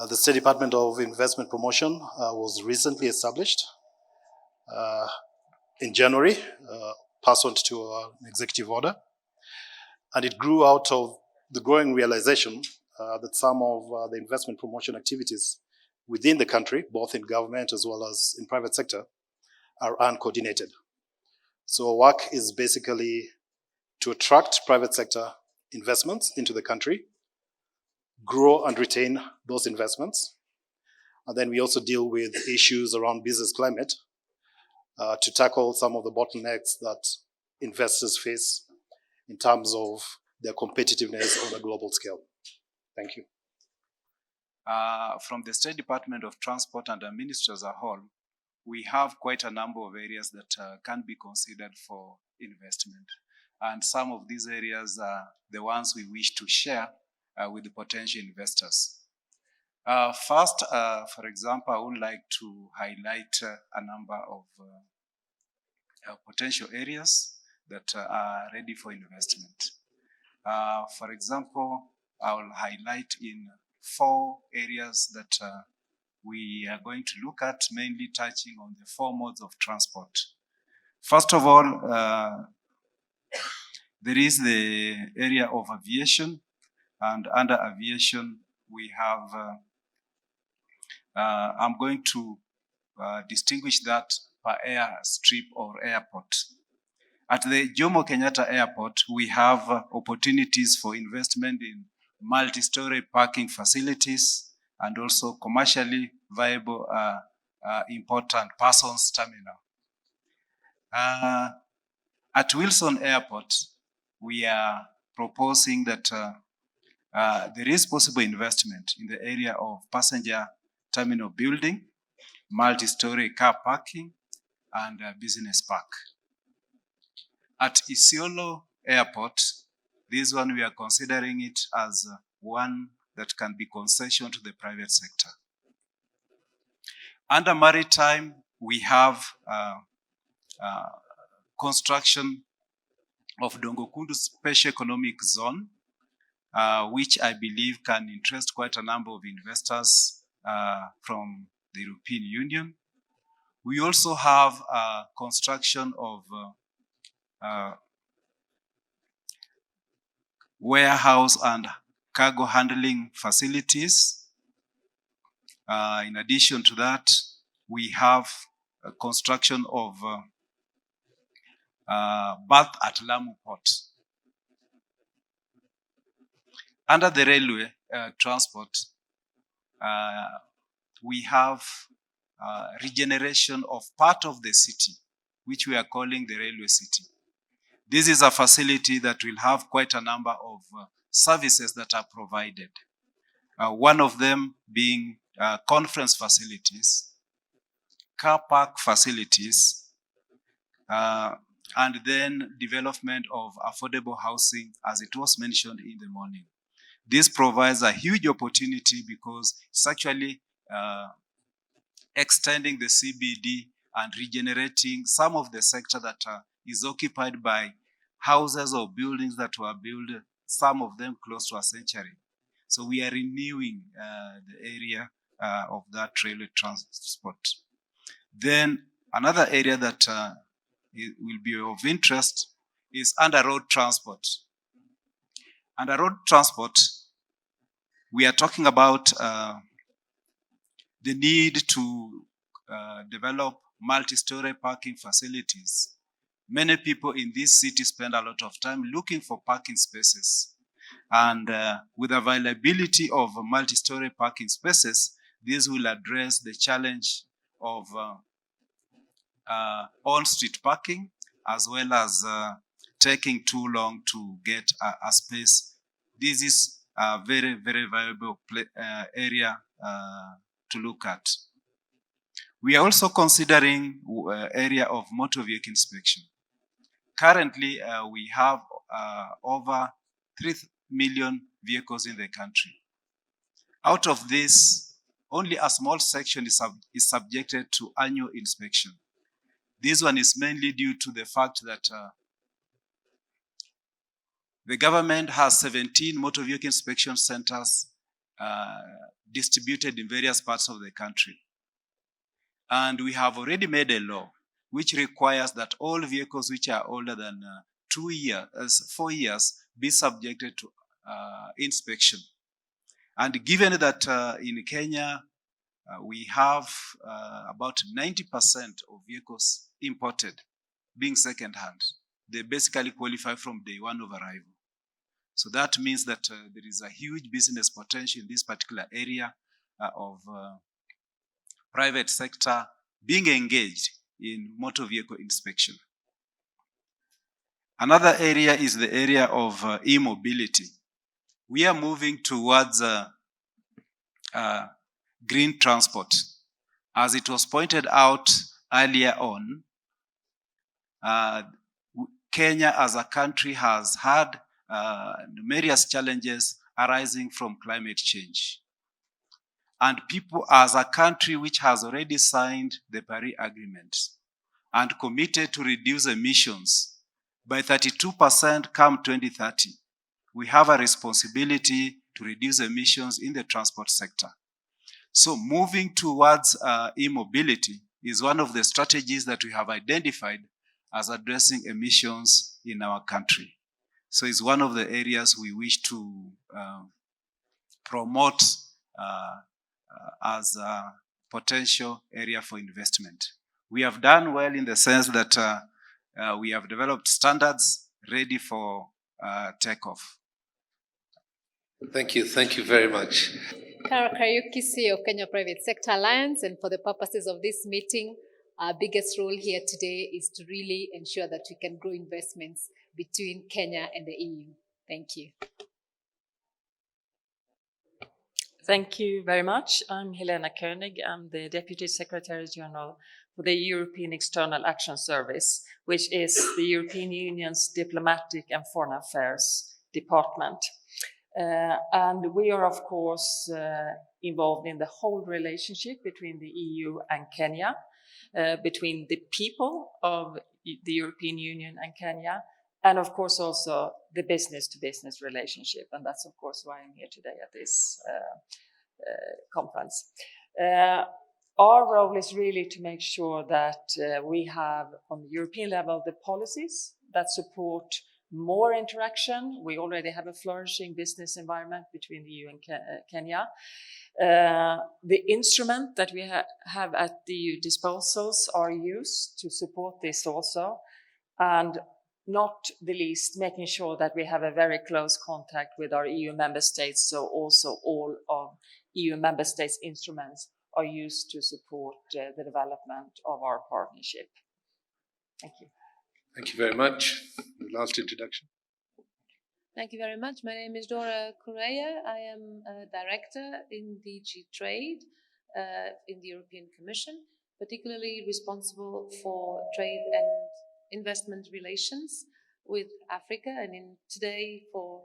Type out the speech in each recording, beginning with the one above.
The State Department of Investment Promotion was recently established in January, pursuant to an executive order. And it grew out of the growing realization that some of the investment promotion activities within the country, both in government as well as in private sector, are uncoordinated. So our work is basically to attract private sector investments into the country, grow and retain those investments. And then we also deal with issues around business climate to tackle some of the bottlenecks that investors face in terms of their competitiveness on a global scale. Thank you. From the State Department of Transport and the Ministry as a whole, we have quite a number of areas that can be considered for investment. And some of these areas are the ones we wish to share with the potential investors. First, for example, I would like to highlight a number of potential areas that are ready for investment. For example, I will highlight in 4 areas that we are going to look at, mainly touching on the 4 modes of transport. First of all, there is the area of aviation, and under aviation we have, I'm going to distinguish that per airstrip or airport. At the Jomo Kenyatta Airport, we have opportunities for investment in multi-story parking facilities and also commercially viable important persons terminal. At Wilson Airport, we are proposing that there is possible investment in the area of passenger terminal building, multi-story car parking, and business park. At Isiolo Airport, this one we are considering it as one that can be concession to the private sector. Under maritime, we have construction of Dongokundu Special Economic Zone, which I believe can interest quite a number of investors from the European Union. We also have construction of warehouse and cargo handling facilities. In addition to that, we have a construction of berth at Lamu Port. Under the railway transport, we have regeneration of part of the city, which we are calling the railway city. This is a facility that will have quite a number of services that are provided. One of them being conference facilities, car park facilities, and then development of affordable housing, as it was mentioned in the morning. This provides a huge opportunity because it's actually extending the CBD and regenerating some of the sector that is occupied by houses or buildings that were built, some of them close to a century. So we are renewing the area of that railway transport. Then another area that will be of interest is under road transport. Under road transport, we are talking about the need to develop multi-story parking facilities. Many people in this city spend a lot of time looking for parking spaces. And with availability of multi-story parking spaces, this will address the challenge of on-street parking, as well as taking too long to get a space. This is a very, very valuable area to look at. We are also considering area of motor vehicle inspection. Currently, we have over 3 million vehicles in the country. Out of this, only a small section is subjected to annual inspection. This one is mainly due to the fact that the government has 17 motor vehicle inspection centers distributed in various parts of the country. And we have already made a law which requires that all vehicles which are older than 4 years be subjected to inspection. And given that in Kenya, we have about 90% of vehicles imported being second-hand, they basically qualify from day one of arrival. So that means that there is a huge business potential in this particular area of private sector being engaged in motor vehicle inspection. Another area is the area of e-mobility. We are moving towards green transport. As it was pointed out earlier on, Kenya as a country has had numerous challenges arising from climate change. And people as a country which has already signed the Paris Agreement and committed to reduce emissions by 32% come 2030, we have a responsibility to reduce emissions in the transport sector. So moving towards e-mobility is one of the strategies that we have identified as addressing emissions in our country. So it's one of the areas we wish to promote as a potential area for investment. We have done well in the sense that we have developed standards ready for takeoff. Thank you very much. Kariuki, CEO of Kenya Private Sector Alliance, and for the purposes of this meeting, our biggest role here today is to really ensure that we can grow investments between Kenya and the EU. Thank you. Thank you very much. I'm Helena König. I'm the Deputy Secretary General for the European External Action Service, which is the European Union's Diplomatic and Foreign Affairs Department. And we are, of course, involved in the whole relationship between the EU and Kenya, between the people of the European Union and Kenya, and of course also the business-to-business relationship. And that's, of course, why I'm here today at this conference. Our role is really to make sure that we have, on the European level, the policies that support more interaction. We already have a flourishing business environment between the EU and Kenya. The instrument that we have at the EU disposals are used to support this also. And not the least, making sure that we have a very close contact with our EU member states, so also all of EU member states' instruments are used to support the development of our partnership. Thank you. Thank you very much. The last introduction. Thank you very much. My name is Dora Correa. I am a director in DG Trade in the European Commission, particularly responsible for trade and investment relations with Africa, and today for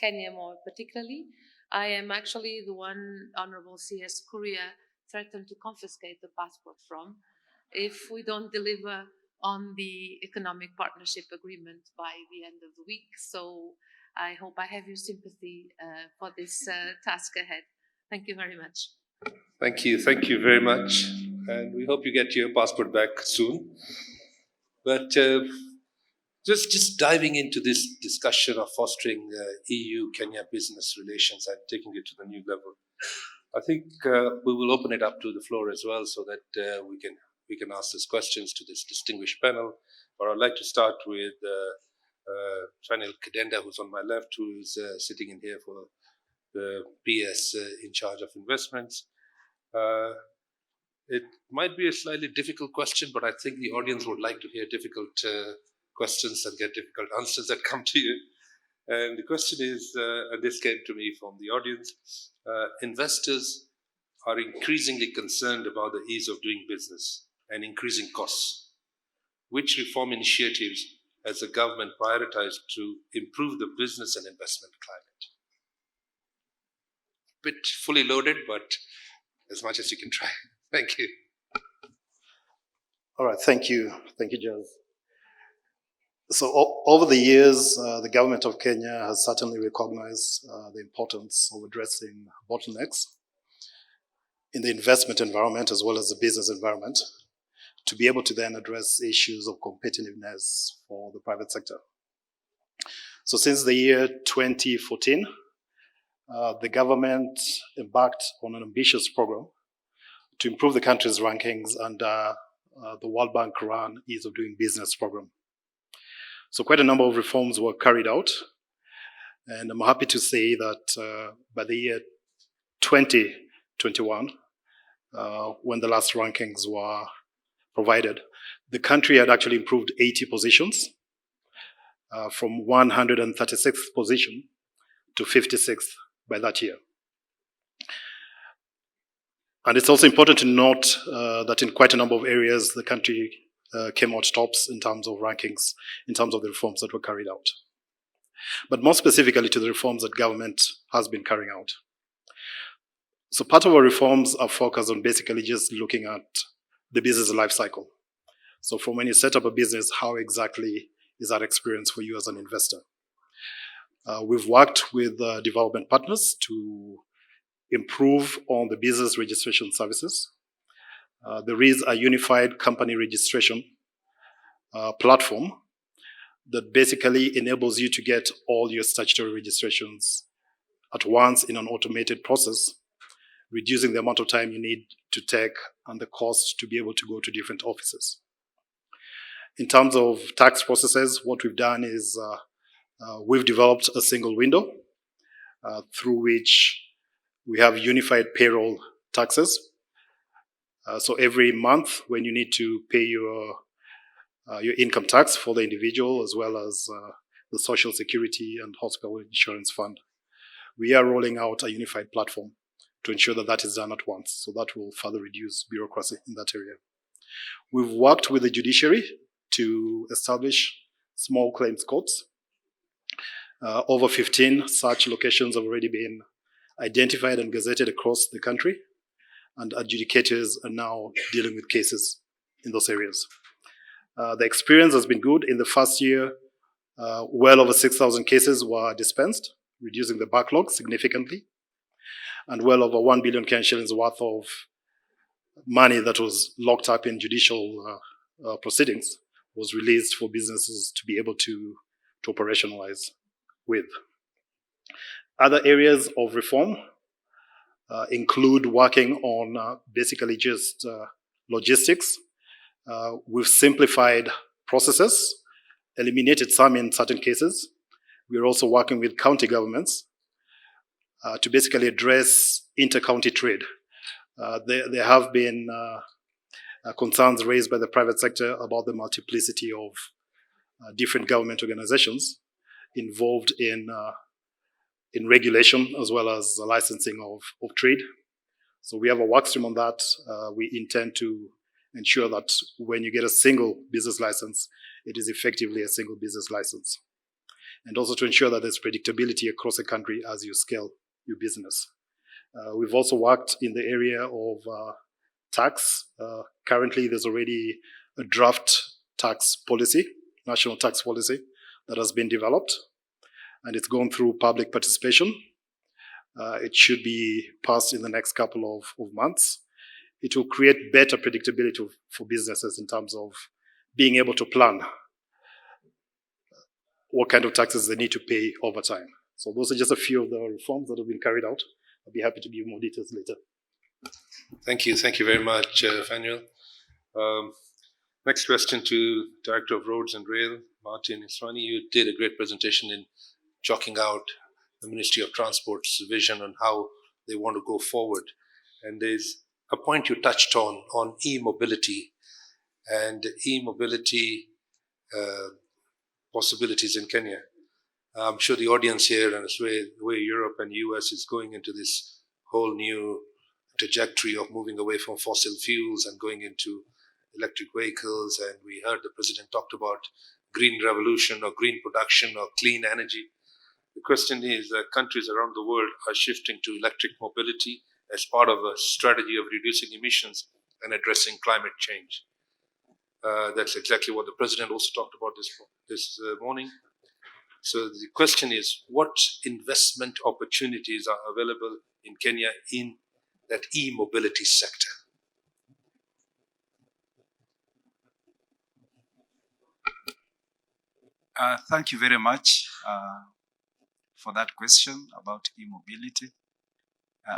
Kenya more particularly. I am actually the one Honorable C.S. Kuria threatened to confiscate the passport from if we don't deliver on the economic partnership agreement by the end of the week. So I hope I have your sympathy for this task ahead. Thank you very much. Thank you very much. And we hope you get your passport back soon. But just diving into this discussion of fostering EU-Kenya business relations and taking it to the new level, I think we will open it up to the floor as well so that we can ask these questions to this distinguished panel. But I'd like to start with Chanel Kadenda, who's on my left, who is sitting in here for the PS in charge of investments. It might be a slightly difficult question, but I think the audience would like to hear difficult questions and get difficult answers that come to you. And the question is, and this came to me from the audience, investors are increasingly concerned about the ease of doing business and increasing costs. Which reform initiatives has the government prioritized to improve the business and investment climate? Bit fully loaded, but as much as you can try. Thank you. All right, thank you, Jazz. So over the years, the government of Kenya has certainly recognized the importance of addressing bottlenecks in the investment environment as well as the business environment to be able to then address issues of competitiveness for the private sector. So since the year 2014, the government embarked on an ambitious program to improve the country's rankings under the World Bank run Ease of Doing Business program. So quite a number of reforms were carried out, and I'm happy to say that by the year 2021, when the last rankings were provided, the country had actually improved 80 positions from 136th position to 56th by that year. And it's also important to note that in quite a number of areas, the country came out tops in terms of rankings, in terms of the reforms that were carried out. But more specifically to the reforms that government has been carrying out. So part of our reforms are focused on basically just looking at the business life cycle. So from when you set up a business, how exactly is that experience for you as an investor? We've worked with development partners to improve on the business registration services. There is a unified company registration platform that basically enables you to get all your statutory registrations at once in an automated process, reducing the amount of time you need to take and the cost to be able to go to different offices. In terms of tax processes, what we've done is we've developed a single window through which we have unified payroll taxes. So every month when you need to pay your income tax for the individual as well as the Social Security and Hospital Insurance Fund, we are rolling out a unified platform to ensure that that is done at once. So that will further reduce bureaucracy in that area. We've worked with the judiciary to establish small claims courts. Over 15 such locations have already been identified and gazetted across the country, and adjudicators are now dealing with cases in those areas. The experience has been good. In the first year, well over 6,000 cases were dispensed, reducing the backlog significantly, and well over 1 billion Kenyan shillings worth of money that was locked up in judicial proceedings was released for businesses to be able to operationalize with. Other areas of reform include working on basically just logistics. We've simplified processes, eliminated some in certain cases. We're also working with county governments to basically address inter-county trade. There have been concerns raised by the private sector about the multiplicity of different government organizations involved in regulation as well as the licensing of trade. So we have a work stream on that. We intend to ensure that when you get a single business license, it is effectively a single business license. And also to ensure that there's predictability across the country as you scale your business. We've also worked in the area of tax. Currently, there's already a draft tax policy, national tax policy, that has been developed, and it's gone through public participation. It should be passed in the next couple of months. It will create better predictability for businesses in terms of being able to plan what kind of taxes they need to pay over time. So those are just a few of the reforms that have been carried out. I'll be happy to give more details later. Thank you. Thank you very much, Fanuel. Next question to Director of Roads and Rail, Martin Iswani. You did a great presentation in chalking out the Ministry of Transport's vision on how they want to go forward. And there's a point you touched on e-mobility and e-mobility possibilities in Kenya. I'm sure the audience here and the way Europe and US is going into this whole new trajectory of moving away from fossil fuels and going into electric vehicles. And we heard the president talked about green revolution or green production or clean energy. The question is that countries around the world are shifting to electric mobility as part of a strategy of reducing emissions and addressing climate change. That's exactly what the president also talked about this morning. So the question is, what investment opportunities are available in Kenya in that e-mobility sector? Thank you very much for that question about e-mobility.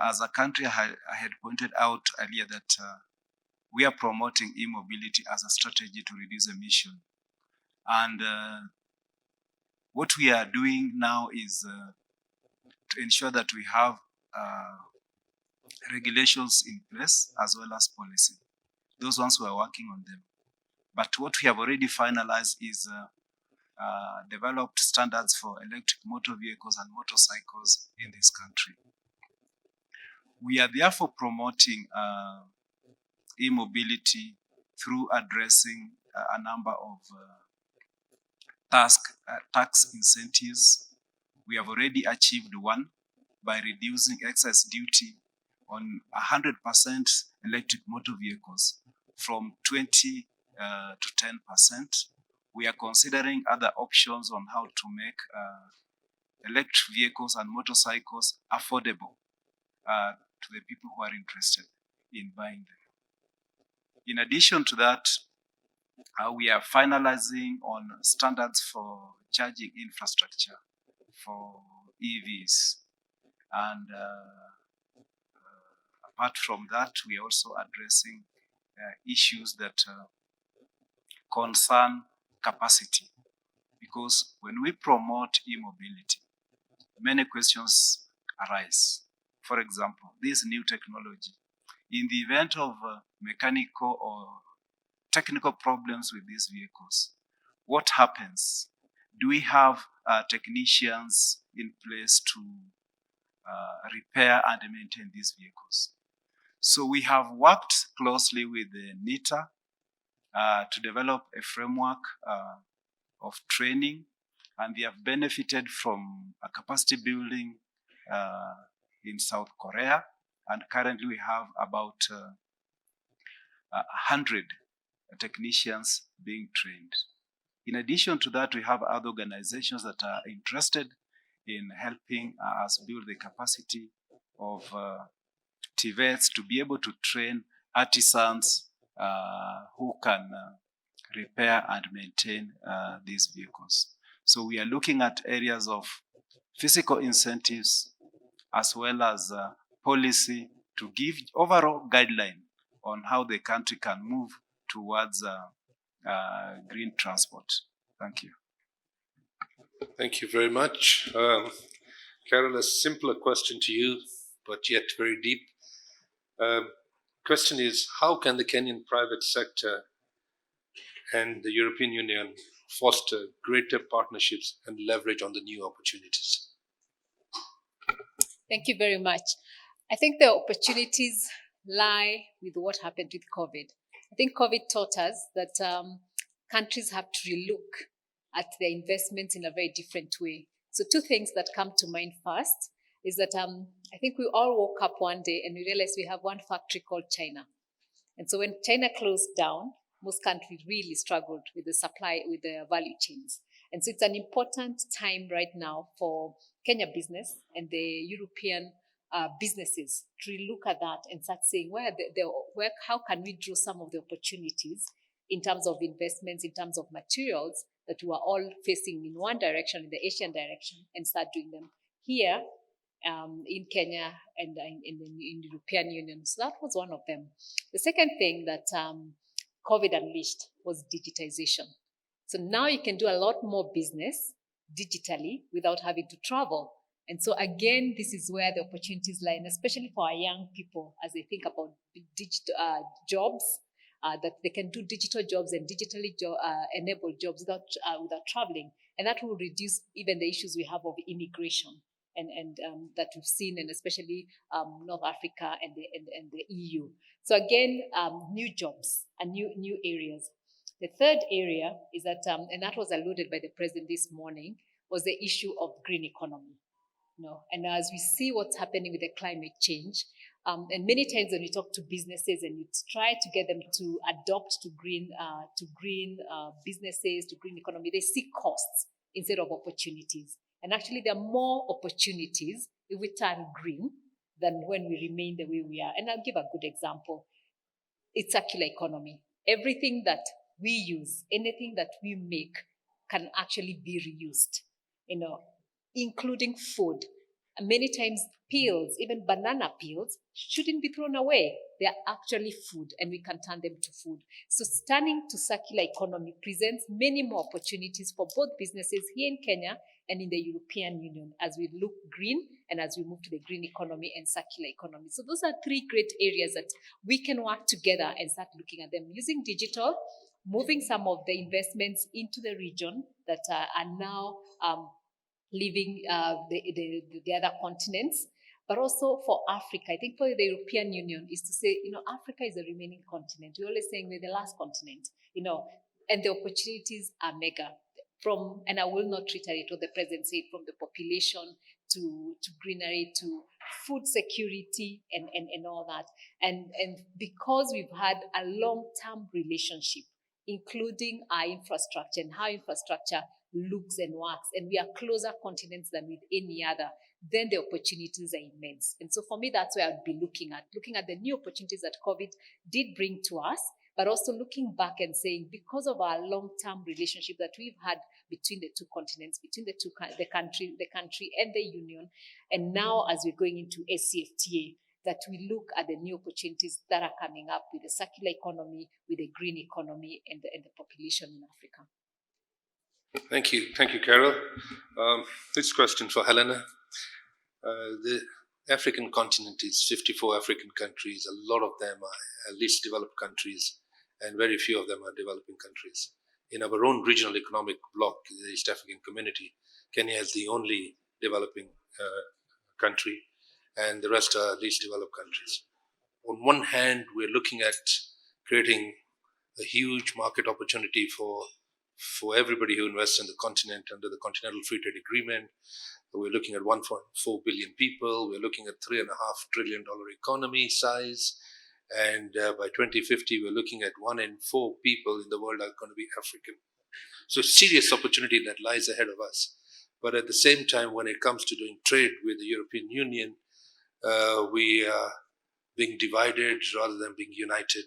As a country, I had pointed out earlier that we are promoting e-mobility as a strategy to reduce emission. And what we are doing now is to ensure that we have regulations in place as well as policy. Those ones we are working on them. But what we have already finalized is developed standards for electric motor vehicles and motorcycles in this country. We are therefore promoting e-mobility through addressing a number of tax incentives. We have already achieved one by reducing excess duty on 100% electric motor vehicles from 20 to 10%. We are considering other options on how to make electric vehicles and motorcycles affordable to the people who are interested in buying them. In addition to that, we are finalizing on standards for charging infrastructure for EVs. And apart from that, we are also addressing issues that concern capacity. Because when we promote e-mobility, many questions arise. For example, this new technology, in the event of mechanical or technical problems with these vehicles, what happens? Do we have technicians in place to repair and maintain these vehicles? So we have worked closely with the NITA to develop a framework of training, and we have benefited from a capacity building in South Korea, and currently we have about 100 technicians being trained. In addition to that, we have other organizations that are interested in helping us build the capacity of TVETs to be able to train artisans who can repair and maintain these vehicles. So we are looking at areas of physical incentives as well as policy to give overall guideline on how the country can move towards green transport. Thank you. Thank you very much. Carol, a simpler question to you, but yet very deep. Question is, how can the Kenyan private sector and the European Union foster greater partnerships and leverage on the new opportunities? Thank you very much. I think the opportunities lie with what happened with COVID. I think COVID taught us that countries have to relook at their investments in a very different way. So two things that come to mind first is that I think we all woke up one day and we realized we have one factory called China. And so when China closed down, most countries really struggled with the supply, with the value chains. And so it's an important time right now for Kenya business and the European businesses to look at that and start saying how can we draw some of the opportunities in terms of investments, in terms of materials that we are all facing in one direction, in the Asian direction, and start doing them here in Kenya and in the European Union. So that was one of them. The second thing that COVID unleashed was digitization. So now you can do a lot more business digitally without having to travel. And so again, this is where the opportunities lie, and especially for our young people as they think about digital jobs, that they can do digital jobs and digitally enabled jobs without traveling. And that will reduce even the issues we have of immigration and that we've seen, and especially North Africa and the EU. So again, new jobs and new areas. The third area is that, and that was alluded by the president this morning, was the issue of green economy. And as we see what's happening with the climate change, And many times when you talk to businesses and you try to get them to adopt to green businesses, to green economy, they see costs instead of opportunities. And actually, there are more opportunities if we turn green than when we remain the way we are. And I'll give a good example. It's circular economy. Everything that we use, anything that we make, can actually be reused, including food. And many times peels, even banana peels, shouldn't be thrown away. They are actually food, and we can turn them to food. So turning to circular economy presents many more opportunities for both businesses here in Kenya and in the European Union as we look green and as we move to the green economy and circular economy. So those are three great areas that we can work together and start looking at them using digital, moving some of the investments into the region that are now leaving the other continents, but also for Africa. I think for the European Union is to say, Africa is a remaining continent. We're always saying we're the last continent, and the opportunities are mega. And I will not reiterate what the president said, from the population to greenery to food security and all that. And because we've had a long-term relationship, including our infrastructure and how infrastructure looks and works, and we are closer continents than with any other, then the opportunities are immense. And so for me, that's where I'd be looking at the new opportunities that COVID did bring to us, but also looking back and saying, because of our long-term relationship that we've had between the two continents, between the country and the union, and now as we're going into ACFTA, that we look at the new opportunities that are coming up with the circular economy, with the green economy, and the population in Africa. Thank you, Carol. This question for Helena. The African continent is 54 African countries. A lot of them are least developed countries, and very few of them are developing countries. In our own regional economic bloc, the East African Community, Kenya is the only developing country, and the rest are least developed countries. On one hand, we're looking at creating a huge market opportunity for everybody who invests in the continent under the Continental Free Trade Agreement. We're looking at 1.4 billion people. We're looking at $3.5 trillion economy size. And by 2050, we're looking at 1 in 4 people in the world are going to be African. So serious opportunity that lies ahead of us. But at the same time, when it comes to doing trade with the European Union, we are being divided rather than being united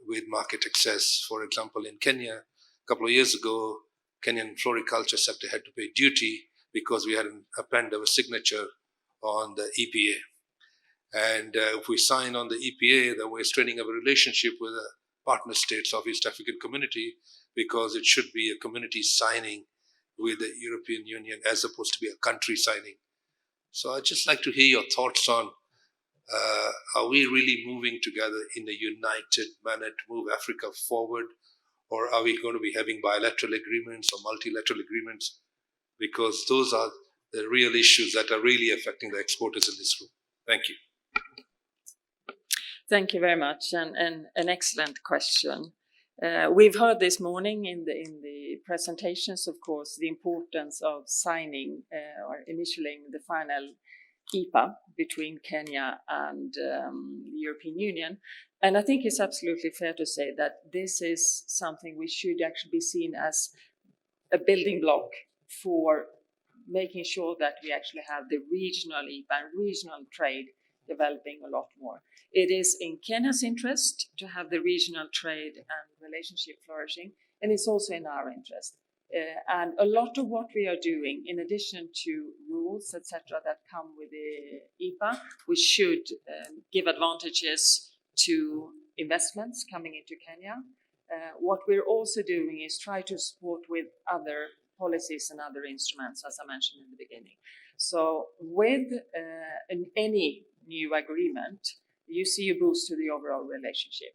with market access. For example, in Kenya, a couple of years ago, Kenyan floriculture sector had to pay duty because we hadn't appended our signature on the EPA. And if we sign on the EPA, then we're straining our relationship with the partner states of East African Community, because it should be a community signing with the European Union as opposed to be a country signing. So I'd just like to hear your thoughts on, are we really moving together in a united manner to move Africa forward? Or are we going to be having bilateral agreements or multilateral agreements? Because those are the real issues that are really affecting the exporters in this room. Thank you. Thank you very much, and an excellent question. We've heard this morning in the presentations, of course, the importance of signing or initialing the final EPA between Kenya and the European Union. And I think it's absolutely fair to say that this is something we should actually be seen as a building block for making sure that we actually have the regional EPA and regional trade developing a lot more. It is in Kenya's interest to have the regional trade and relationship flourishing, and it's also in our interest. And a lot of what we are doing, in addition to rules, etc., that come with the EPA, we should give advantages to investments coming into Kenya. What we're also doing is try to support with other policies and other instruments, as I mentioned in the beginning. So with any new agreement, you see a boost to the overall relationship.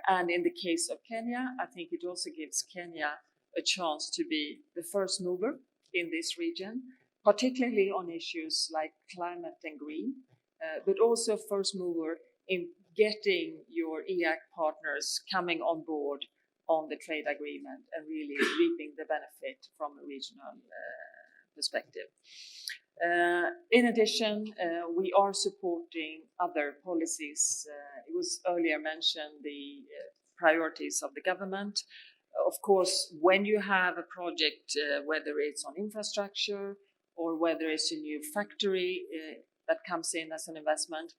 And in the case of Kenya, I think it also gives Kenya a chance to be the first mover in this region, particularly on issues like climate and green, but also first mover in getting your EAC partners coming on board on the trade agreement and really reaping the benefit from a regional perspective. In addition, we are supporting other policies. It was earlier mentioned the priorities of the government. Of course, when you have a project, whether it's on infrastructure or whether it's a new factory that comes in as an investment,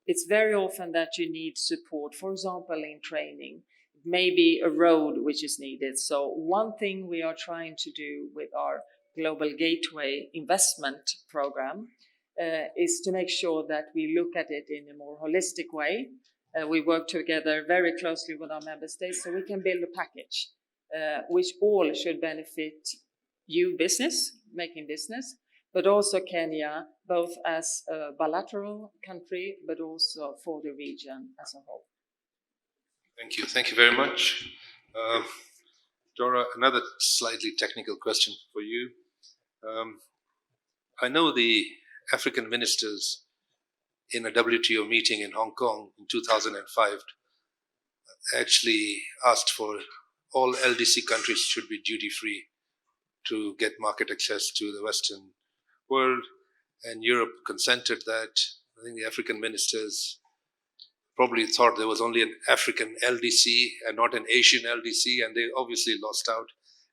it's very often that you need support, for example, in training. Maybe a road which is needed. So one thing we are trying to do with our Global Gateway investment program is to make sure that we look at it in a more holistic way. We work together very closely with our member states so we can build a package which all should benefit you business, making business, but also Kenya, both as a bilateral country, but also for the region as a whole. Thank you. Thank you very much. Dora, another slightly technical question for you. I know the African ministers in a WTO meeting in Hong Kong in 2005 actually asked for all LDC countries should be duty-free to get market access to the Western world, and Europe consented that. I think the African ministers probably thought there was only an African LDC and not an Asian LDC, and they obviously lost out.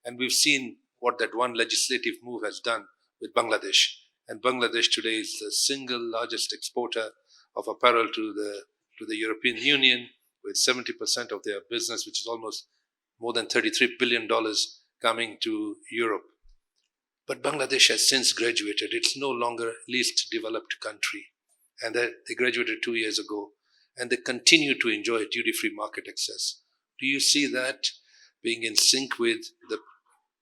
And we've seen what that one legislative move has done with Bangladesh. And Bangladesh today is the single largest exporter of apparel to the European Union, with 70% of their business, which is almost more than $33 billion, coming to Europe. But Bangladesh has since graduated. It's no longer least developed country. And they graduated 2 years ago. And they continue to enjoy duty-free market access. Do you see that being in sync with the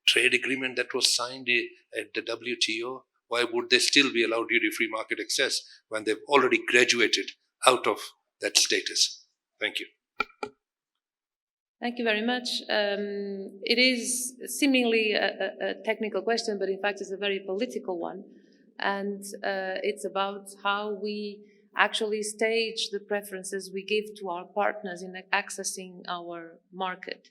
trade agreement that was signed at the WTO? Why would they still be allowed duty-free market access when they've already graduated out of that status? Thank you. Thank you very much. It is seemingly a technical question, but in fact it's a very political one. And it's about how we actually stage the preferences we give to our partners in accessing our market.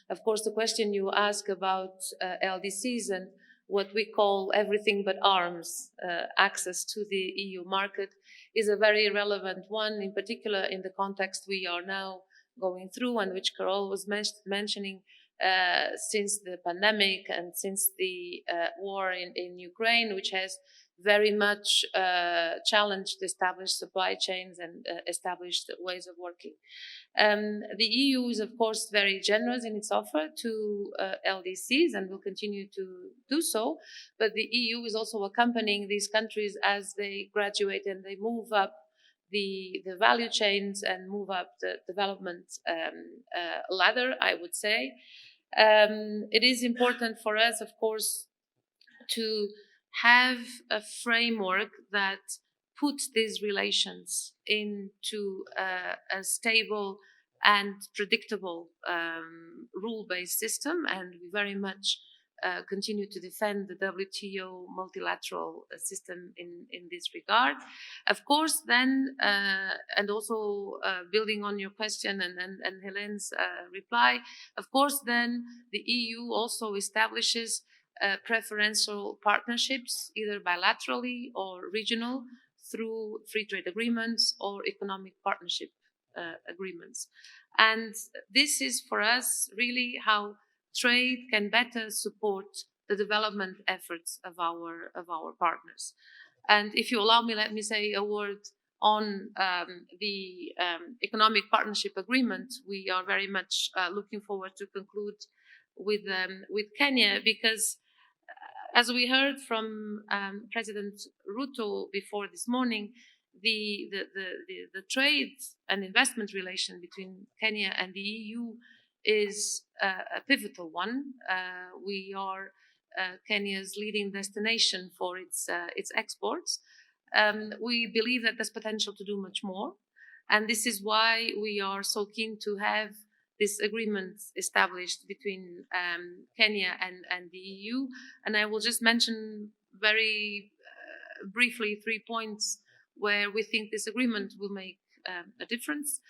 Of course, the question you ask about LDCs and what we call everything but arms access to the EU market is a very relevant one, in particular in the context we are now going through and which Carol was mentioning since the pandemic and since the war in Ukraine, which has very much challenged established supply chains and established ways of working. The EU is, of course, very generous in its offer to LDCs and will continue to do so, but the EU is also accompanying these countries as they graduate and they move up the value chains and move up the development ladder, I would say. It is important for us, of course, to have a framework that puts these relations into a stable and predictable rule-based system, and we very much continue to defend the WTO multilateral system in this regard. Of course, then, and also building on your question and Helene's reply, of course, then the EU also establishes preferential partnerships, either bilaterally or regional, through free trade agreements or economic partnership agreements. And this is for us really how trade can better support the development efforts of our partners. And if you allow me, let me say a word on the economic partnership agreement. We are very much looking forward to conclude with Kenya, because as we heard from President Ruto before this morning, the trade and investment relation between Kenya and the EU is a pivotal one. We are Kenya's leading destination for its exports. We believe that there's potential to do much more, and this is why we are so keen to have this agreement established between Kenya and the EU. And I will just mention very briefly 3 points where we think this agreement will make a difference.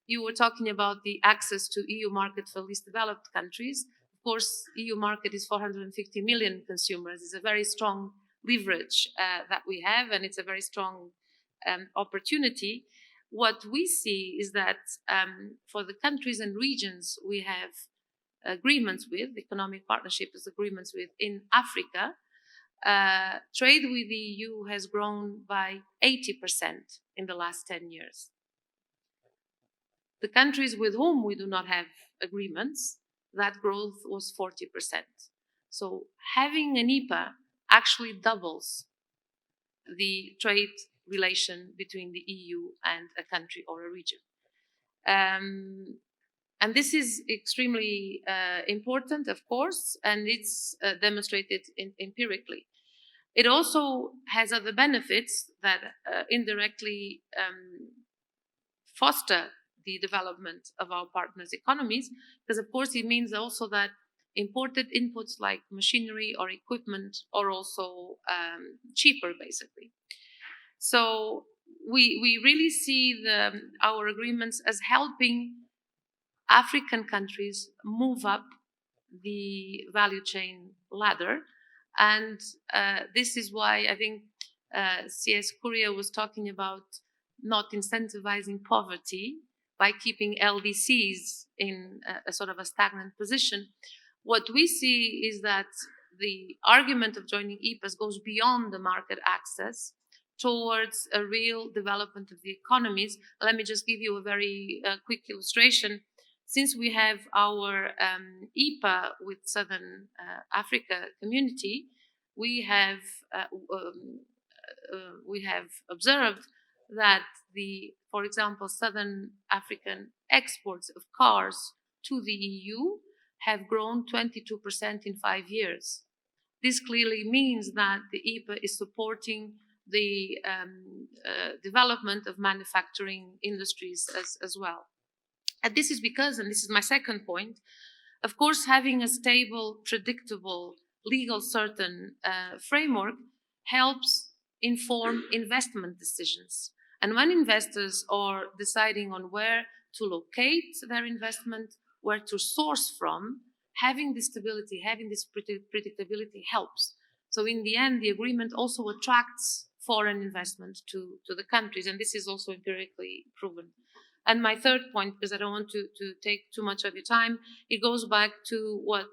You were talking about the access to EU market for least developed countries. Of course, EU market is 450 million consumers. It's a very strong leverage that we have, and it's a very strong opportunity. What we see is that for the countries and regions we have agreements with, economic partnerships agreements with in Africa, trade with the EU has grown by 80% in the last 10 years. The countries with whom we do not have agreements, that growth was 40%. So having an EPA actually doubles the trade relation between the EU and a country or a region. And this is extremely important, of course, and it's demonstrated empirically. It also has other benefits that indirectly foster the development of our partners' economies, because of course it means also that imported inputs like machinery or equipment are also cheaper, basically. So we really see our agreements as helping African countries move up the value chain ladder. And this is why I think CS Korea was talking about not incentivizing poverty by keeping LDCs in a sort of a stagnant position. What we see is that the argument of joining EPAs goes beyond the market access towards a real development of the economies. Let me just give you a very quick illustration. Since we have our EPA with Southern Africa community, we have observed that for example, Southern African exports of cars to the EU have grown 22% in 5 years. This clearly means that the EPA is supporting the development of manufacturing industries as well. And this is because, and this is my second point, of course, having a stable, predictable, legal certain framework helps inform investment decisions. And when investors are deciding on where to locate their investment, where to source from, having this stability, having this predictability helps. So in the end, the agreement also attracts foreign investment to the countries, and this is also empirically proven. And my third point, because I don't want to take too much of your time, it goes back to what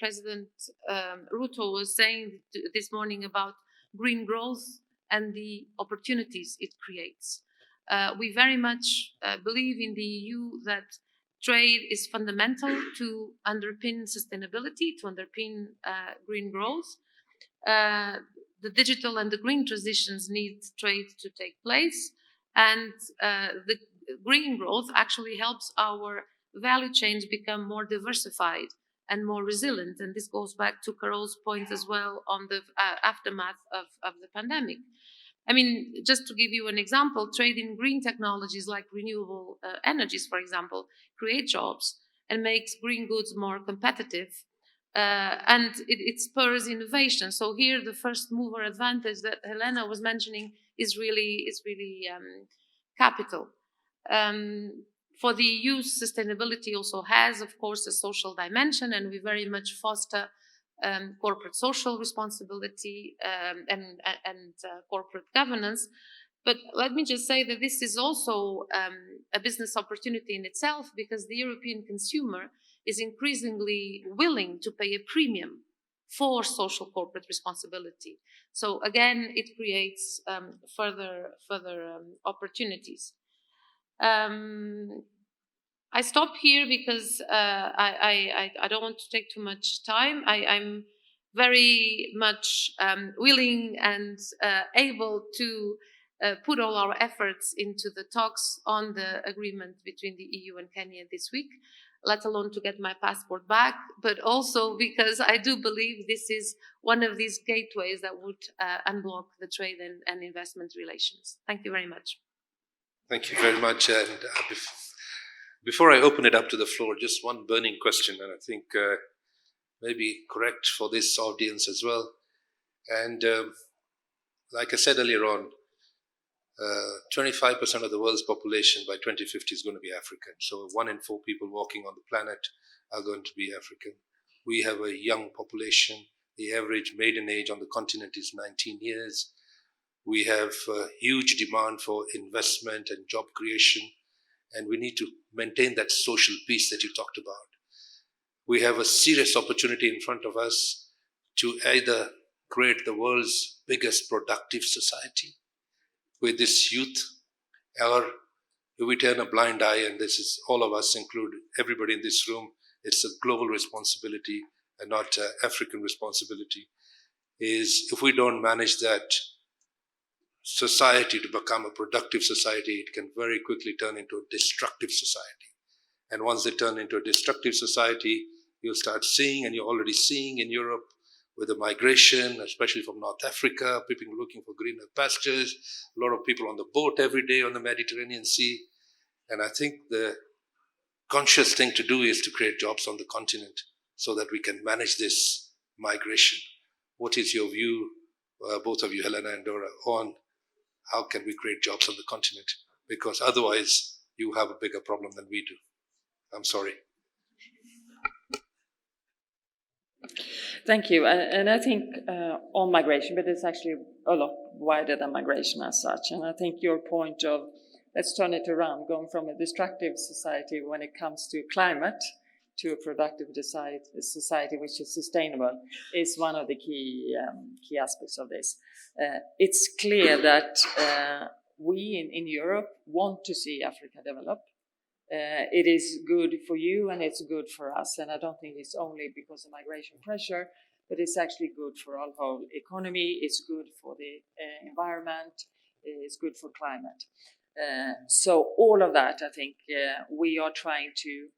President Ruto was saying this morning about green growth and the opportunities it creates. We very much believe in the EU that trade is fundamental to underpin sustainability, to underpin green growth. The digital and the green transitions need trade to take place. And the green growth actually helps our value chains become more diversified and more resilient. And this goes back to Carol's point as well on the aftermath of the pandemic. I mean, just to give you an example, trade in green technologies like renewable energies, for example, create jobs and makes green goods more competitive. And it spurs innovation. So here, the first mover advantage that Helena was mentioning is really capital. For the EU, sustainability also has, of course, a social dimension, and we very much foster corporate social responsibility and corporate governance. But let me just say that this is also a business opportunity in itself, because the European consumer is increasingly willing to pay a premium for social corporate responsibility. So again, it creates further opportunities. I stop here because I don't want to take too much time. I'm very much willing and able to put all our efforts into the talks on the agreement between the EU and Kenya this week, let alone to get my passport back, but also because I do believe this is one of these gateways that would unblock the trade and investment relations. Thank you very much. Thank you very much. And before I open it up to the floor, just one burning question, and I think maybe correct for this audience as well. And like I said earlier on, 25% of the world's population by 2050 is going to be African. So 1 in 4 people walking on the planet are going to be African. We have a young population. The average maiden age on the continent is 19 years. We have huge demand for investment and job creation, and we need to maintain that social peace that you talked about. We have a serious opportunity in front of us to either create the world's biggest productive society with this youth, or if we turn a blind eye, and this is all of us, include everybody in this room, it's a global responsibility and not African responsibility, is if we don't manage that society to become a productive society, it can very quickly turn into a destructive society. And once they turn into a destructive society, you'll start seeing, and you're already seeing in Europe, with the migration, especially from North Africa, people looking for greener pastures, a lot of people on the boat every day on the Mediterranean Sea. And I think the conscious thing to do is to create jobs on the continent so that we can manage this migration. What is your view, both of you, Helena and Dora, on how can we create jobs on the continent? Because otherwise, you have a bigger problem than we do. I'm sorry. Thank you. And I think on migration, but it's actually a lot wider than migration as such. And I think your point of let's turn it around, going from a destructive society when it comes to climate to a productive society which is sustainable is one of the key aspects of this. It's clear that we in Europe want to see Africa develop. It is good for you and it's good for us. And I don't think it's only because of migration pressure, but it's actually good for our whole economy. It's good for the environment. It's good for climate. So all of that, I think we are trying to,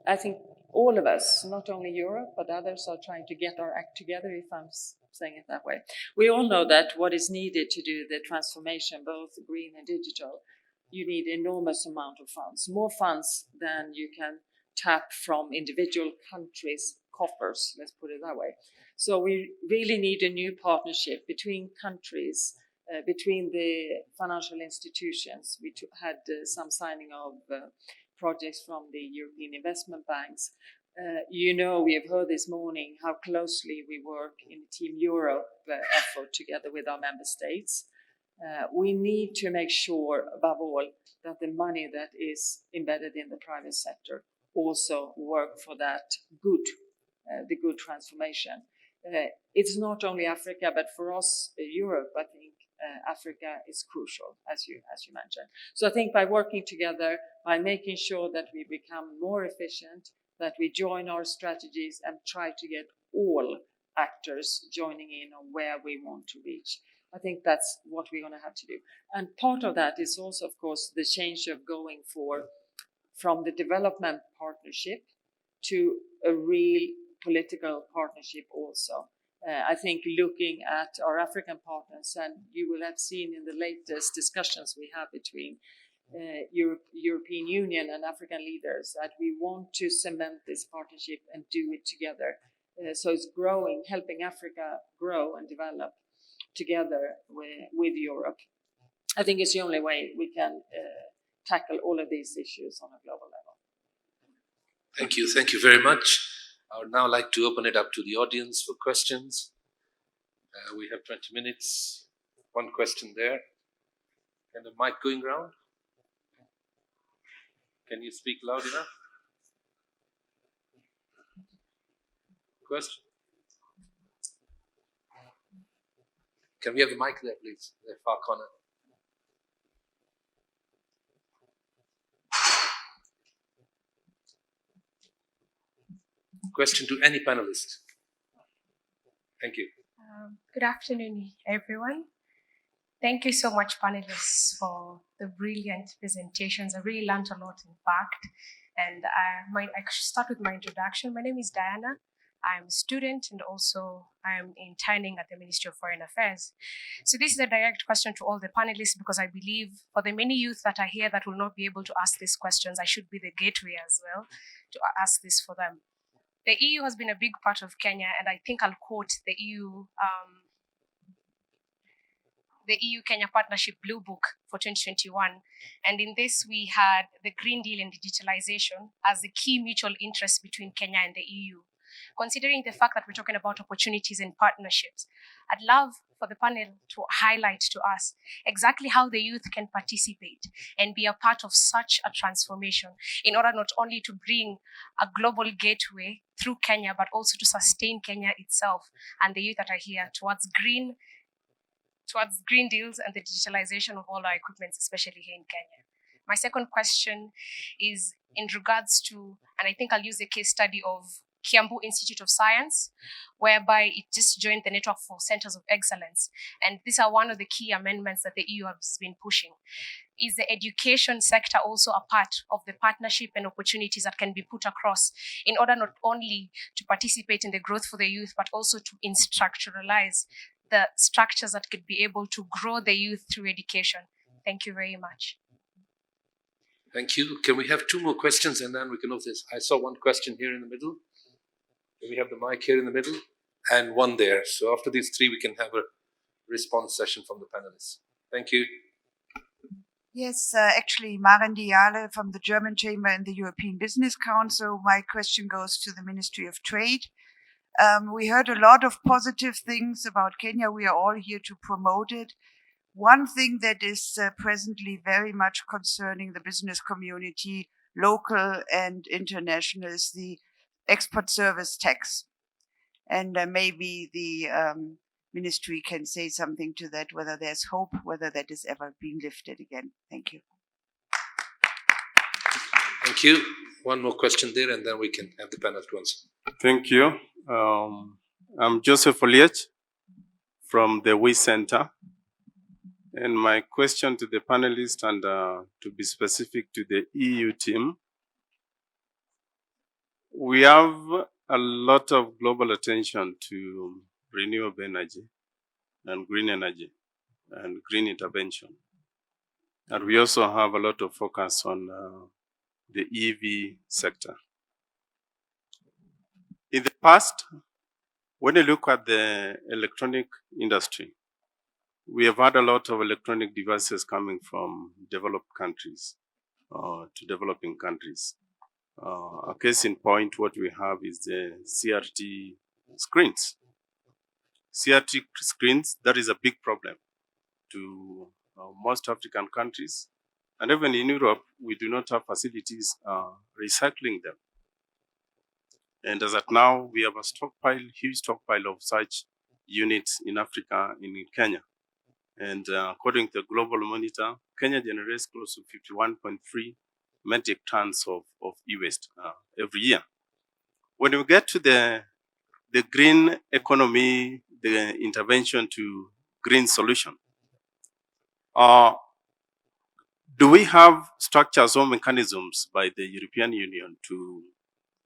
I think all of us, not only Europe, but others are trying to get our act together, if I'm saying it that way. We all know that what is needed to do the transformation, both green and digital, you need enormous amount of funds, more funds than you can tap from individual countries' coffers, let's put it that way. So we really need a new partnership between countries, between the financial institutions. We had some signing of projects from the European investment banks. We have heard this morning how closely we work in the Team Europe effort together with our member states. We need to make sure, above all, that the money that is embedded in the private sector also work for that the good transformation. It's not only Africa, but for us, Europe, I think Africa is crucial, as you mentioned. So I think by working together, by making sure that we become more efficient, that we join our strategies and try to get all actors joining in on where we want to reach. I think that's what we're going to have to do. And part of that is also, of course, the change of going from the development partnership to a real political partnership also. I think looking at our African partners, and you will have seen in the latest discussions we have between European Union and African leaders, that we want to cement this partnership and do it together. So it's growing, helping Africa grow and develop together with Europe. I think it's the only way we can tackle all of these issues on a global level. Thank you very much. I would now like to open it up to the audience for questions. We have 20 minutes. One question there. And the mic going round? Can you speak loud enough? Question? Can we have the mic there, please? The far corner. Question to any panelist. Thank you. Good afternoon, everyone. Thank you so much, panelists, for the brilliant presentations. I really learned a lot, in fact. And I should start with my introduction. My name is Diana. I'm a student and also I'm interning at the Ministry of Foreign Affairs. So this is a direct question to all the panelists because I believe for the many youth that are here that will not be able to ask these questions, I should be the gateway as well to ask this for them. The EU has been a big part of Kenya, and I think I'll quote the EU-Kenya Partnership Blue Book for 2021. And in this, we had the Green Deal and digitalization as the key mutual interest between Kenya and the EU. considering the fact that we're talking about opportunities and partnerships, I'd love for the panel to highlight to us exactly how the youth can participate and be a part of such a transformation in order not only to bring a global gateway through Kenya, but also to sustain Kenya itself and the youth that are here towards green deals and the digitalization of all our equipments, especially here in Kenya. My second question is in regards to, and I think I'll use the case study of Kiambu Institute of Science, whereby it just joined the network for centers of excellence. And these are one of the key amendments that the EU has been pushing. Is the education sector also a part of the partnership and opportunities that can be put across in order not only to participate in the growth for the youth, but also to instructuralize the structures that could be able to grow the youth through education? Thank you very much. Thank you. Can we have two more questions and then we can open this? I saw one question here in the middle. Can we have the mic here in the middle? And one there. So after these three, we can have a response session from the panelists. Thank you. Yes, actually, Maren Diale from the German Chamber and the European Business Council. My question goes to the Ministry of Trade. We heard a lot of positive things about Kenya. We are all here to promote it. One thing that is presently very much concerning the business community, local and international, is the export service tax. And maybe the ministry can say something to that, whether there's hope, whether that is ever being lifted again. Thank you. Thank you. One more question there and then we can have the panel to answer. Thank you. I'm Joseph Oliech from the WE Center. And my question to the panelists and to be specific to the EU team, we have a lot of global attention to renewable energy and green intervention. And we also have a lot of focus on the EV sector. In the past, when you look at the electronic industry, we have had a lot of electronic devices coming from developed countries to developing countries. A case in point, what we have is the CRT screens. CRT screens, that is a big problem to most African countries. And even in Europe, we do not have facilities recycling them. And as at now, we have a huge stockpile of such units in Africa and in Kenya. And according to the Global Monitor, Kenya generates close to 51.3 metric tons of e-waste every year. When we get to the green economy, the intervention to green solution, do we have structures or mechanisms by the European Union to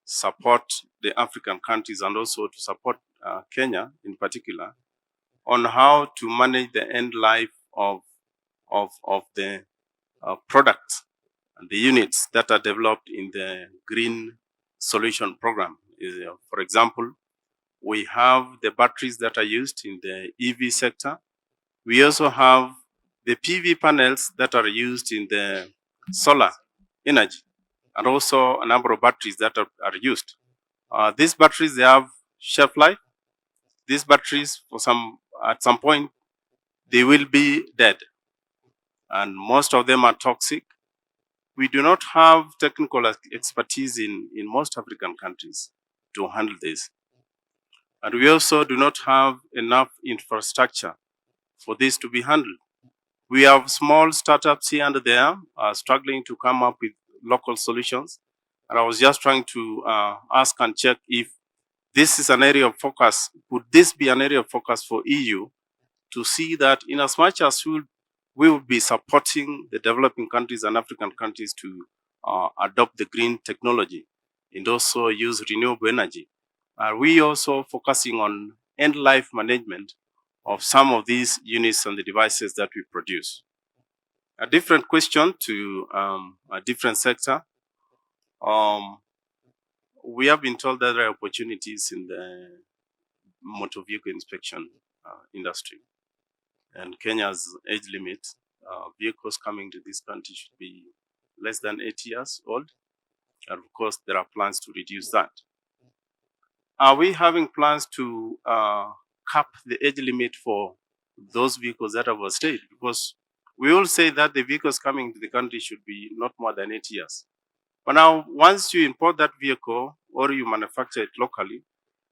support the African countries and also to support Kenya in particular on how to manage the end life of the products and the units that are developed in the green solution program? For example, we have the batteries that are used in the EV sector. We also have the PV panels that are used in the solar energy, and also a number of batteries that are used. These batteries, they have shelf life. These batteries, at some point, they will be dead, and most of them are toxic. We do not have technical expertise in most African countries to handle this. And we also do not have enough infrastructure for this to be handled. We have small startups here and there struggling to come up with local solutions. And I was just trying to ask and check if this is an area of focus. Would this be an area of focus for EU to see that in as much as we will be supporting the developing countries and African countries to adopt the green technology and also use renewable energy, are we also focusing on end life management of some of these units and the devices that we produce? A different question to a different sector. We have been told that there are opportunities in the motor vehicle inspection industry. And Kenya's age limit, vehicles coming to this country should be less than 8 years old. And of course, there are plans to reduce that. are we having plans to cap the age limit for those vehicles that have overstayed? Because we all say that the vehicles coming to the country should be not more than 8 years. But now, once you import that vehicle or you manufacture it locally,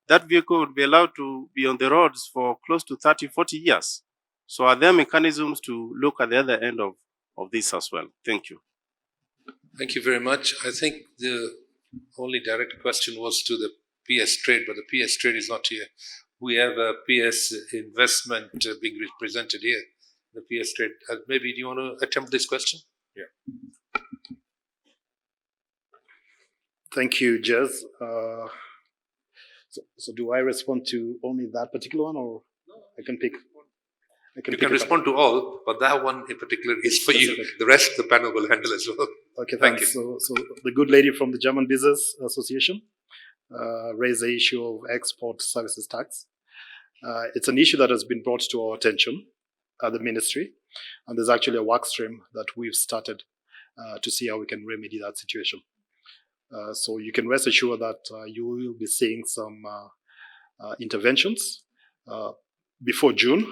that vehicle would be allowed to be on the roads for close to 30, 40 years. So are there mechanisms to look at the other end of this as well? Thank you. Thank you very much. I think the only direct question was to the PS Trade, but the PS Trade is not here. We have a PS Investment being represented here. The PS Trade. Maybe do you want to attempt this question? Yeah. Thank you, Jez. So do I respond to only that particular one, or I can pick? You can respond to all, but that one in particular is for you. The rest the panel will handle as well. Okay, Thank thanks. you. So the good lady from the German Business Association raised the issue of export services tax. It's an issue that has been brought to our attention at the ministry, and there's actually a work stream that we've started to see how we can remedy that situation. So you can rest assured that you will be seeing some interventions before June,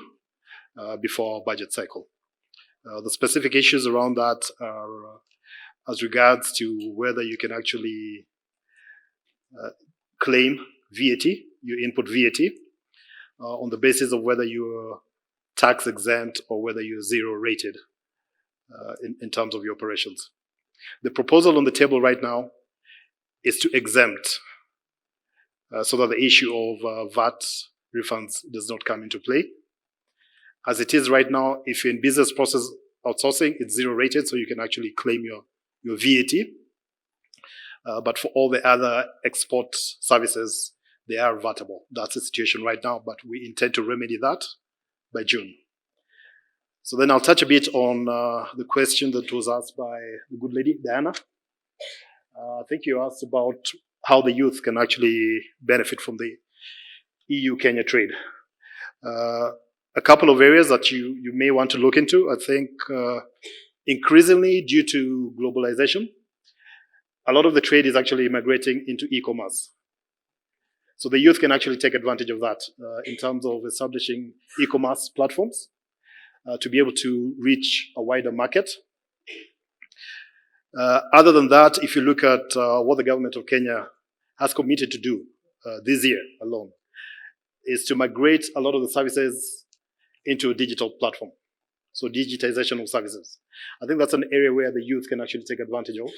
before our budget cycle. The specific issues around that are as regards to whether you can actually claim VAT, your input VAT, on the basis of whether you're tax exempt or whether you're zero rated in terms of your operations. The proposal on the table right now is to exempt so that the issue of VAT refunds does not come into play. As it is right now, if you're in business process outsourcing, it's zero rated, so you can actually claim your VAT. But for all the other export services, they are VATable. That's the situation right now, but we intend to remedy that by June. So then I'll touch a bit on the question that was asked by the good lady, Diana. I think you asked about how the youth can actually benefit from the EU-Kenya trade. A couple of areas that you may want to look into. I think increasingly due to globalization, a lot of the trade is actually migrating into e-commerce. So the youth can actually take advantage of that in terms of establishing e-commerce platforms to be able to reach a wider market. Other than that, if you look at what the government of Kenya has committed to do this year alone, is to migrate a lot of the services into a digital platform. So digitization of services. I think that's an area where the youth can actually take advantage of.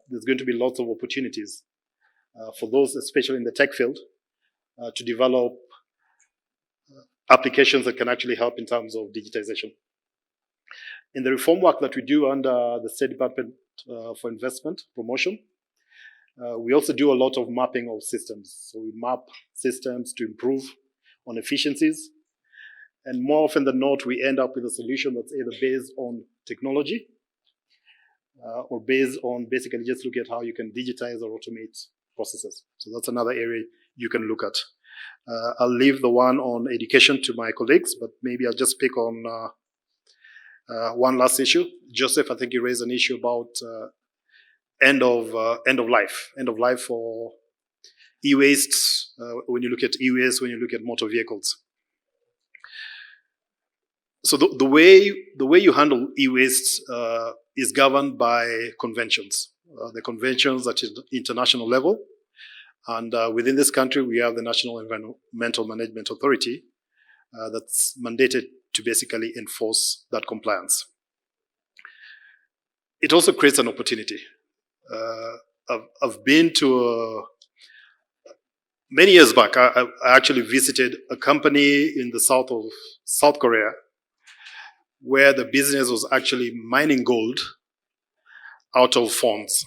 There's going to be lots of opportunities for those, especially in the tech field, to develop applications that can actually help in terms of digitization. In the reform work that we do under the State Department for Investment Promotion, we also do a lot of mapping of systems. So we map systems to improve on efficiencies. And more often than not, we end up with a solution that's either based on technology or based on basically just look at how you can digitize or automate processes. So that's another area you can look at. I'll leave the one on education to my colleagues, but maybe I'll just pick on one last issue. Joseph, I think you raised an issue about end of life for e-waste. When you look at e-waste, when you look at motor vehicles. So the way you handle e-waste is governed by conventions. The conventions at international level, and within this country we have the National Environmental Management Authority that's mandated to basically enforce that compliance. It also creates an opportunity. I've been to many years back. I actually visited a company in the south of South Korea, where the business was actually mining gold out of phones.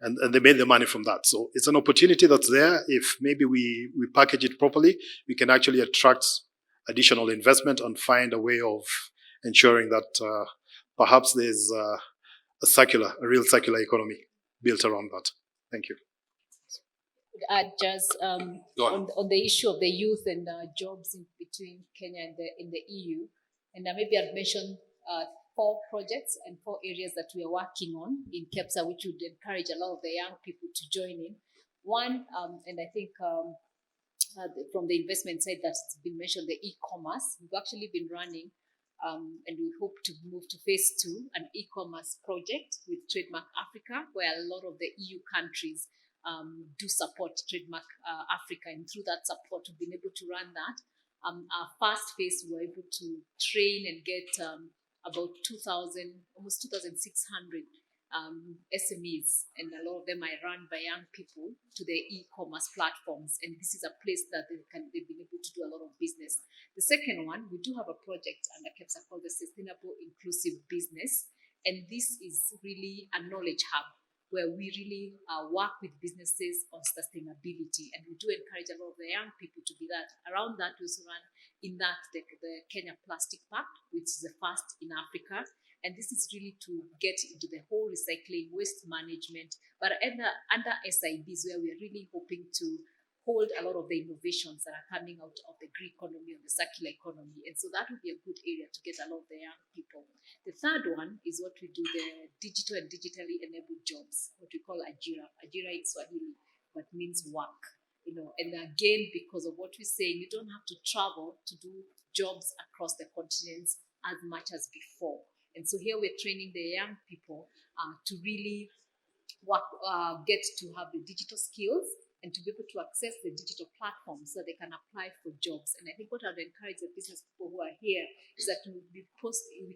And they made the money from that. So it's an opportunity that's there. If maybe we package it properly, we can actually attract additional investment and find a way of ensuring that perhaps there's a real circular economy built around that. Thank you. Just on the issue of the youth and jobs in between Kenya and in the EU, and maybe I'll mention 4 projects and 4 areas that we are working on in KEPSA, which would encourage a lot of the young people to join in. One, and I think from the investment side that's been mentioned, the e-commerce. We've actually been running, and we hope to move to phase 2, an e-commerce project with Trademark Africa, where a lot of the EU countries do support Trademark Africa, and through that support, we've been able to run that. Our first phase, we were able to train and get about 2,000, almost 2,600 SMEs, and a lot of them are run by young people, to their e-commerce platforms, and this is a place that they've been able to do a lot of business. The second one, we do have a project under KEPSA called the Sustainable Inclusive Business, and this is really a knowledge hub where we really work with businesses on sustainability, and we do encourage a lot of the young people to be that. Around that, we also run in that the Kenya Plastic Pact, which is the first in Africa. And this is really to get into the whole recycling, waste management, but under SIBs, where we're really hoping to hold a lot of the innovations that are coming out of the green economy and the circular economy. And so that would be a good area to get a lot of the young people. The third one is what we do, the digital and digitally enabled jobs, what we call Ajira. Ajira in Swahili, but means work. And again, because of what we're saying, you don't have to travel to do jobs across the continents as much as before. And so here we're training the young people to really work, get to have the digital skills and to be able to access the digital platforms so they can apply for jobs. And I think what I'd encourage the business people who are here is that we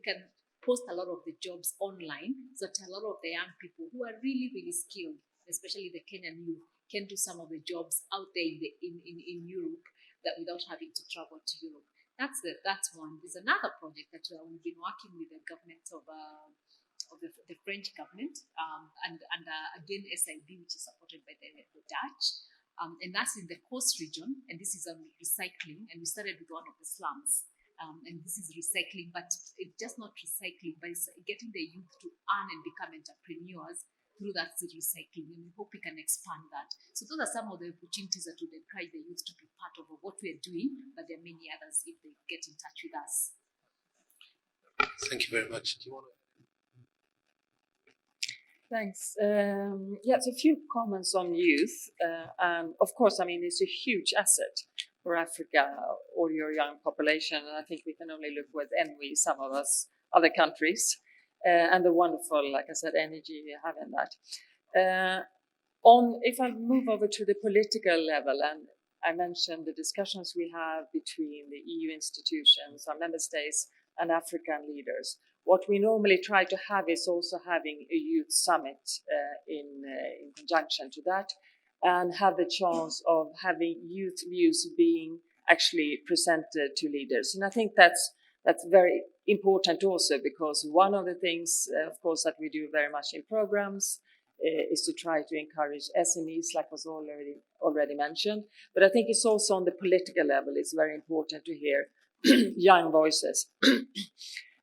can post a lot of the jobs online, so that a lot of the young people who are really, really skilled, especially the Kenyan youth, can do some of the jobs out there in Europe that without having to travel to Europe. That's one. There's another project that we've been working with the government of the French government, and again SIB, which is supported by the Dutch, and that's in the coast region, and this is on recycling, and we started with one of the slums, and this is recycling, but it's just not recycling, but it's getting the youth to earn and become entrepreneurs through that recycling, and we hope we can expand that. So those are some of the opportunities that would encourage the youth to be part of what we're doing, but there are many others if they get in touch with us. Thank you very much. Do you want to? Thanks. Yes, a few comments on youth. And of course, I mean, it's a huge asset for Africa or your young population. And I think we can only look with envy, some of us, other countries, and the wonderful, like I said, energy we have in that. If I move over to the political level, and I mentioned the discussions we have between the EU institutions, our member states, and African leaders. What we normally try to have is also having a youth summit in conjunction to that, and have the chance of having youth views being actually presented to leaders. And I think that's very important also, because one of the things, of course, that we do very much in programs is to try to encourage SMEs, like was already mentioned. But I think it's also on the political level, it's very important to hear young voices.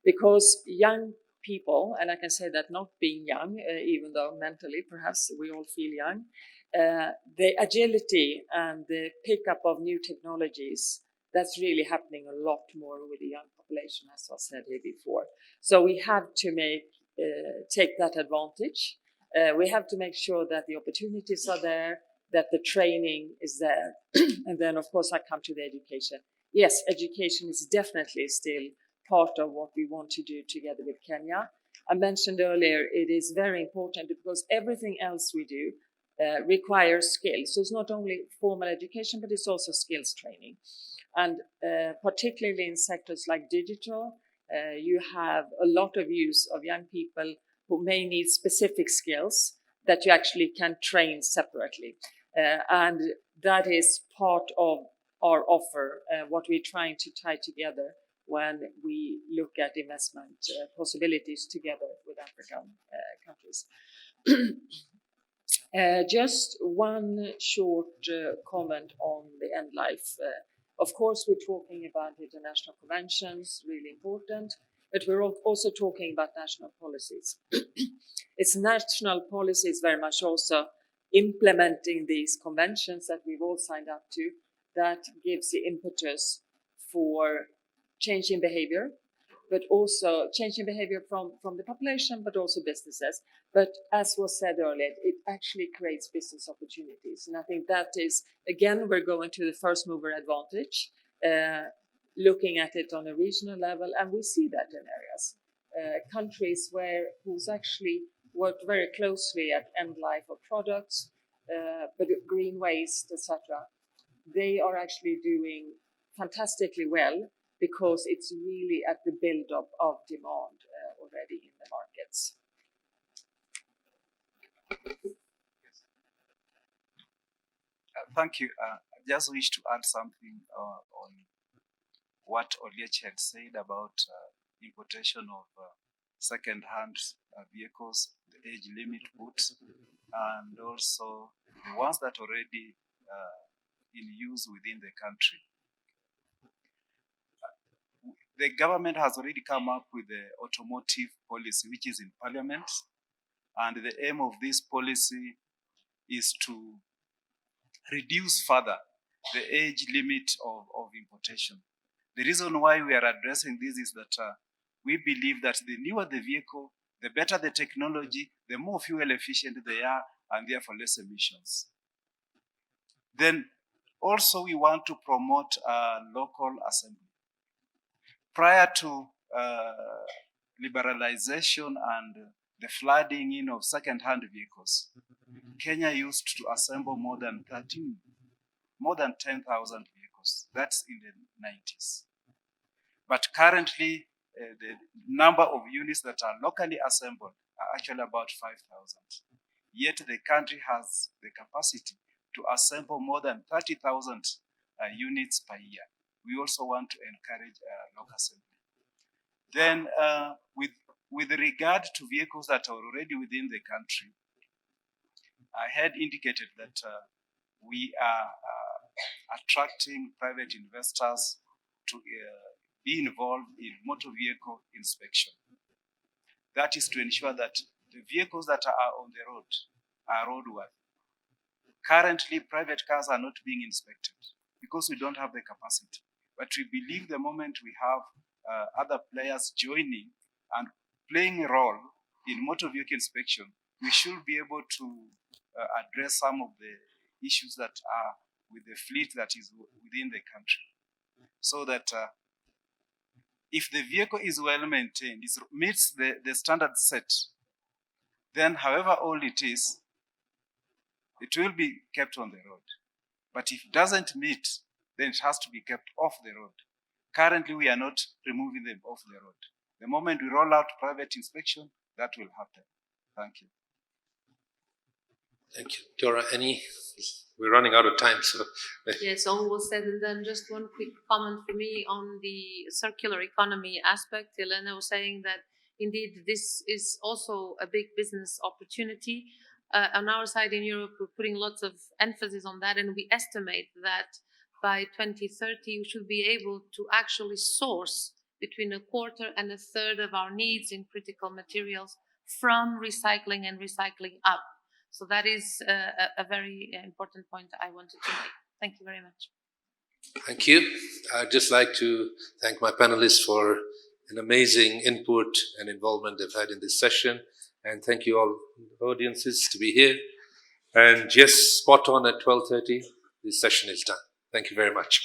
Because young people, and I can say that not being young, even though mentally perhaps we all feel young, the agility and the pickup of new technologies, that's really happening a lot more with the young population, as was said here before. So we have to take that advantage. We have to make sure that the opportunities are there, that the training is there. And then, of course, I come to the education. Yes, education is definitely still part of what we want to do together with Kenya. I mentioned earlier, it is very important because everything else we do requires skills. So it's not only formal education, but it's also skills training. And particularly in sectors like digital, you have a lot of use of young people who may need specific skills that you actually can train separately. And that is part of our offer, what we're trying to tie together when we look at investment possibilities together with African countries. Just one short comment on the end life. Of course, we're talking about international conventions, really important, but we're also talking about national policies. It's national policies very much also implementing these conventions that we've all signed up to, that gives the impetus for changing behavior, but also changing behavior from the population, but also businesses. But as was said earlier, it actually creates business opportunities. And I think that is, again, we're going to the first mover advantage, looking at it on a regional level. And we see that in areas, countries who's actually worked very closely at end life of products, but green waste, etc. They are actually doing fantastically well because it's really at the build-up of demand already in the markets. Thank you. I just wish to add something on what Oliech had said about importation of second-hand vehicles, the age limit put, and also the ones that are already in use within the country. The government has already come up with the automotive policy, which is in Parliament, and the aim of this policy is to reduce further the age limit of importation. The reason why we are addressing this is that we believe that the newer the vehicle, the better the technology, the more fuel efficient they are, and therefore less emissions. Then also we want to promote local assembly. Prior to liberalization and the flooding in of second-hand vehicles, Kenya used to assemble more than 10,000 vehicles. That's in the 90s. But currently, the number of units that are locally assembled are actually about 5,000. Yet the country has the capacity to assemble more than 30,000 units per year. We also want to encourage local assembly. Then, with regard to vehicles that are already within the country, I had indicated that we are attracting private investors to be involved in motor vehicle inspection. That is to ensure that the vehicles that are on the road are roadworthy. Currently, private cars are not being inspected because we don't have the capacity. But we believe the moment we have other players joining and playing a role in motor vehicle inspection, we should be able to address some of the issues that are with the fleet that is within the country. So that if the vehicle is well maintained, it meets the standard set, then however old it is, it will be kept on the road. But if it doesn't meet, then it has to be kept off the road. Currently, we are not removing them off the road. The moment we roll out private inspection, that will happen. Thank you. Thank you. Dora, we're running out of time, so. Yes, almost said, and then just one quick comment for me on the circular economy aspect. Elena was saying that indeed this is also a big business opportunity. On our side in Europe, we're putting lots of emphasis on that, and we estimate that by 2030, we should be able to actually source between a quarter and a third of our needs in critical materials from recycling and recycling up. So that is a very important point I wanted to make. Thank you very much. Thank you. I'd just like to thank my panelists for an amazing input and involvement they've had in this session. And thank you all audiences to be here. And yes, spot on at 12:30, this session is done. Thank you very much.